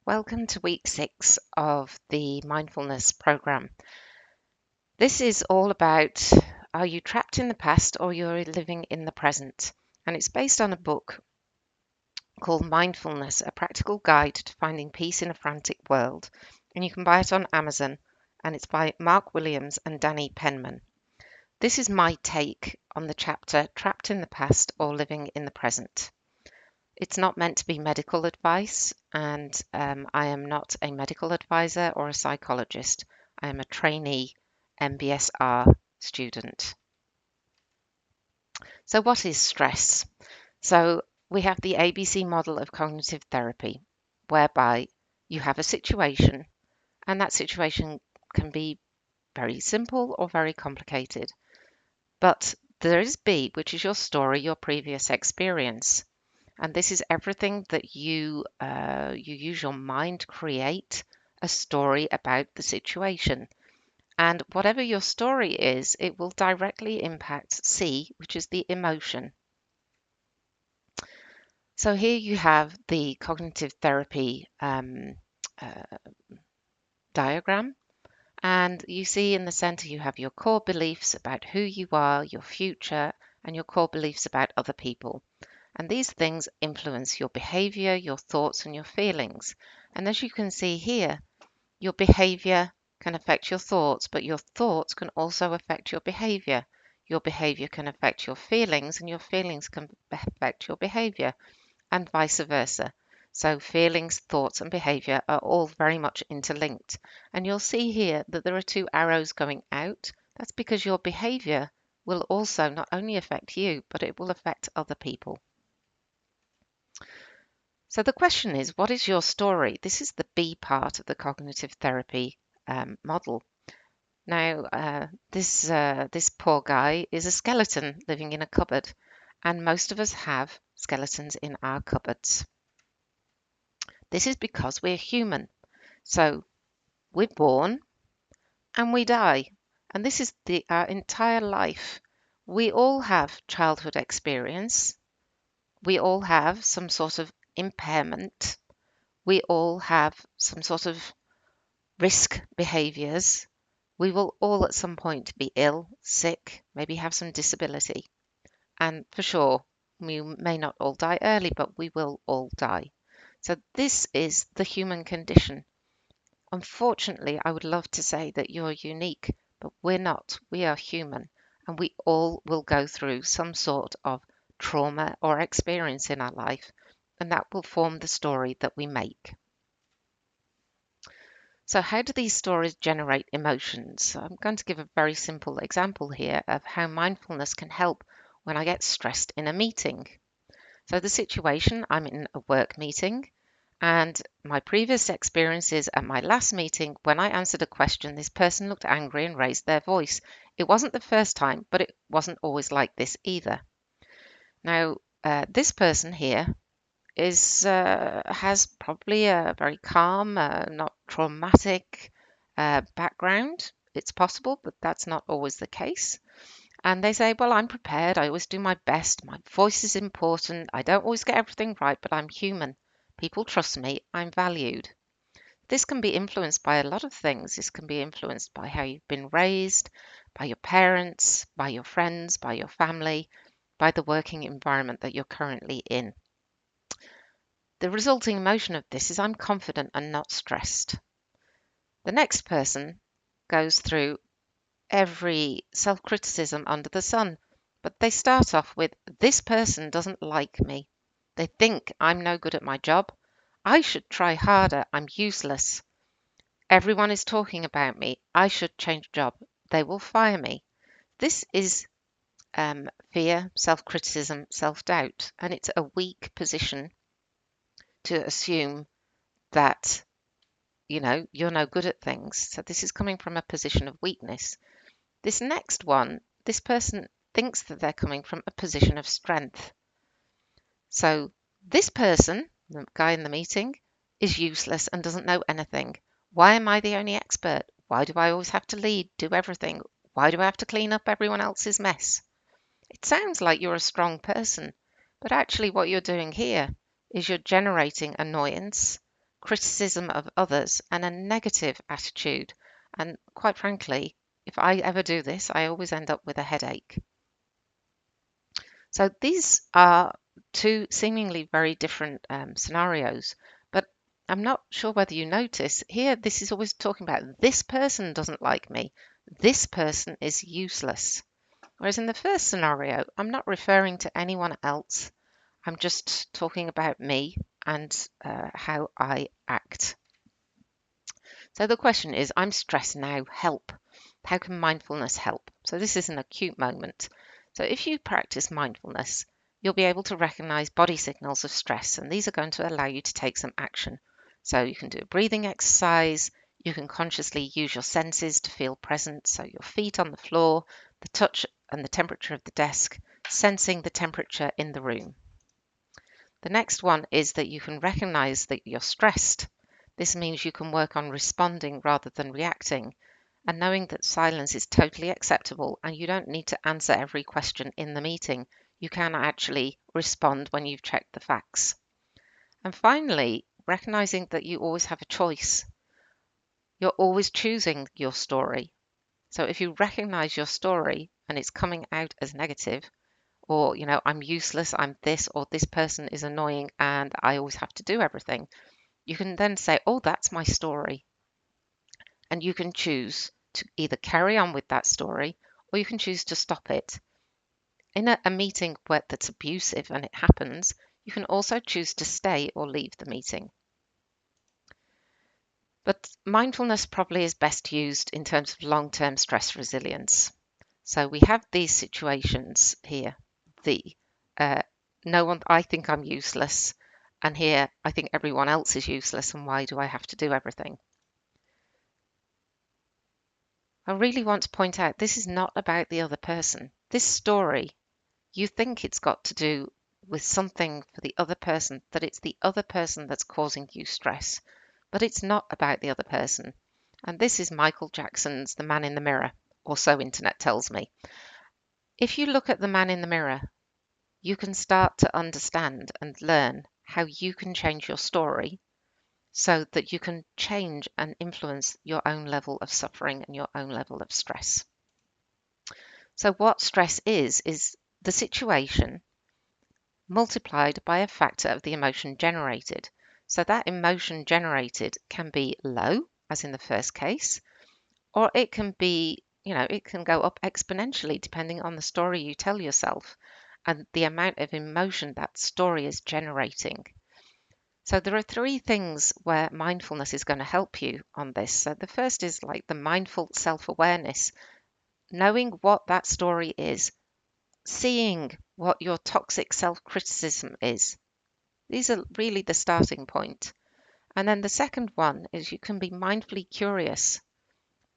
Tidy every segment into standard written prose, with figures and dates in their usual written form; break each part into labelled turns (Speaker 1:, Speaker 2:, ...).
Speaker 1: Welcome to week 6 of the mindfulness program. This is all about, are you trapped in the past or you're living in the present? And it's based on a book called Mindfulness, a practical guide to finding peace in a frantic world. And you can buy it on Amazon, and it's by Mark Williams and Danny Penman. This is my take on the chapter Trapped in the Past or Living in the Present. It's not meant to be medical advice, and I am not a medical advisor or a psychologist. I am a trainee MBSR student. So, what is stress? So, we have the ABC model of cognitive therapy, whereby you have a situation, and that situation can be very simple or very complicated. But there is B, which is your story, your previous experience. And this is everything that you use your mind to create a story about the situation. And whatever your story is, it will directly impact C, which is the emotion. So here you have the cognitive therapy diagram. And you see in the center you have your core beliefs about who you are, your future, and your core beliefs about other people. And these things influence your behavior, your thoughts, and your feelings. And as you can see here, your behavior can affect your thoughts, but your thoughts can also affect your behavior. Your behavior can affect your feelings, and your feelings can affect your behavior, and vice versa. So, feelings, thoughts, and behavior are all very much interlinked. And you'll see here that there are two arrows going out. That's because your behavior will also not only affect you, but it will affect other people. So the question is, what is your story? This is the B part of the cognitive therapy model. Now, this poor guy is a skeleton living in a cupboard, and most of us have skeletons in our cupboards. This is because we're human. So we're born and we die, and this is our entire life. We all have childhood experience. We all have some sort of impairment. We all have some sort of risk behaviors. We will all at some point be ill, sick, maybe have some disability. And for sure, we may not all die early, but we will all die. So this is the human condition. Unfortunately, I would love to say that you're unique, but we're not. We are human, and we all will go through some sort of trauma or experience in our life, and that will form the story that we make. So how do these stories generate emotions? I'm going to give a very simple example here of how mindfulness can help when I get stressed in a meeting. So the situation, I'm in a work meeting, and my previous experiences at my last meeting, when I answered a question, this person looked angry and raised their voice. It wasn't the first time, but it wasn't always like this either. Now, this person here has probably a very calm, not traumatic background. It's possible, but that's not always the case. And they say, well, I'm prepared. I always do my best. My voice is important. I don't always get everything right, but I'm human. People trust me. I'm valued. This can be influenced by a lot of things. This can be influenced by how you've been raised, by your parents, by your friends, by your family, by the working environment that you're currently in. The resulting emotion of this is I'm confident and not stressed. The next person goes through every self-criticism under the sun, but they start off with, this person doesn't like me. They think I'm no good at my job. I should try harder. I'm useless. Everyone is talking about me. I should change job. They will fire me. This is fear, self-criticism, self-doubt, and it's a weak position to assume that you're no good at things. So this is coming from a position of weakness. This next one, this person thinks that they're coming from a position of strength. So this person, the guy in the meeting, is useless and doesn't know anything. Why am I the only expert? Why do I always have to lead, do everything? Why do I have to clean up everyone else's mess? It sounds like you're a strong person, but actually what you're doing here is you're generating annoyance, criticism of others, and a negative attitude. And quite frankly, if I ever do this, I always end up with a headache. So these are two seemingly very different scenarios, but I'm not sure whether you notice here, this is always talking about this person doesn't like me, this person is useless. Whereas in the first scenario, I'm not referring to anyone else. I'm just talking about me and how I act. So the question is, I'm stressed now, help. How can mindfulness help? So this is an acute moment. So if you practice mindfulness, you'll be able to recognize body signals of stress, and these are going to allow you to take some action. So you can do a breathing exercise, you can consciously use your senses to feel present, so your feet on the floor, the touch and the temperature of the desk, sensing the temperature in the room. The next one is that you can recognize that you're stressed. This means you can work on responding rather than reacting, and knowing that silence is totally acceptable and you don't need to answer every question in the meeting. You can actually respond when you've checked the facts. And finally, recognizing that you always have a choice. You're always choosing your story. So if you recognize your story and it's coming out as negative, or, I'm useless, I'm this, or this person is annoying and I always have to do everything, you can then say, oh, that's my story. And you can choose to either carry on with that story or you can choose to stop it. In a meeting that's abusive and it happens, you can also choose to stay or leave the meeting. But mindfulness probably is best used in terms of long-term stress resilience. So we have these situations here. No one, I think I'm useless. And here, I think everyone else is useless. And why do I have to do everything? I really want to point out this is not about the other person. This story, you think it's got to do with something for the other person, that it's the other person that's causing you stress. But it's not about the other person. And this is Michael Jackson's The Man in the Mirror, or so internet tells me. If you look at the man in the mirror, you can start to understand and learn how you can change your story so that you can change and influence your own level of suffering and your own level of stress. So what stress is the situation multiplied by a factor of the emotion generated. So that emotion generated can be low, as in the first case, or it can be, it can go up exponentially depending on the story you tell yourself and the amount of emotion that story is generating. So there are three things where mindfulness is going to help you on this. So the first is like the mindful self-awareness, knowing what that story is, seeing what your toxic self-criticism is. These are really the starting point. And then the second one is you can be mindfully curious,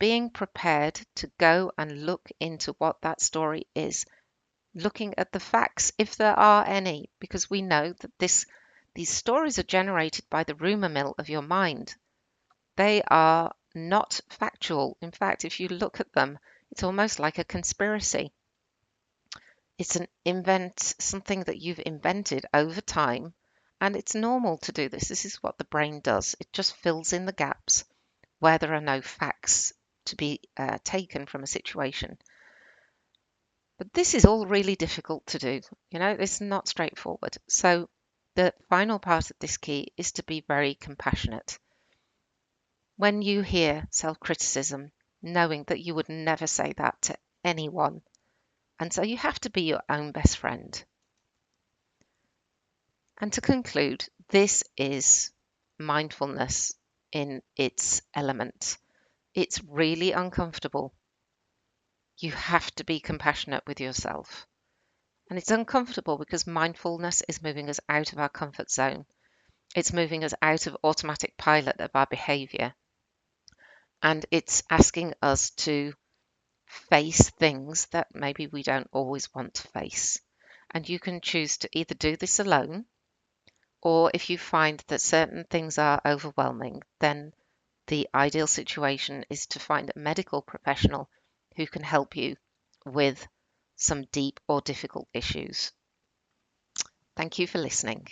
Speaker 1: being prepared to go and look into what that story is, looking at the facts, if there are any, because we know that these stories are generated by the rumor mill of your mind. They are not factual. In fact, if you look at them, it's almost like a conspiracy. It's something that you've invented over time, and it's normal to do this. This is what the brain does. It just fills in the gaps where there are no facts to be taken from a situation. But this is all really difficult to do. It's not straightforward. So the final part of this key is to be very compassionate. When you hear self-criticism, knowing that you would never say that to anyone. And so you have to be your own best friend. And to conclude, this is mindfulness in its element. It's really uncomfortable. You have to be compassionate with yourself. And it's uncomfortable because mindfulness is moving us out of our comfort zone. It's moving us out of automatic pilot of our behavior. And it's asking us to face things that maybe we don't always want to face. And you can choose to either do this alone, or if you find that certain things are overwhelming, then the ideal situation is to find a medical professional who can help you with some deep or difficult issues. Thank you for listening.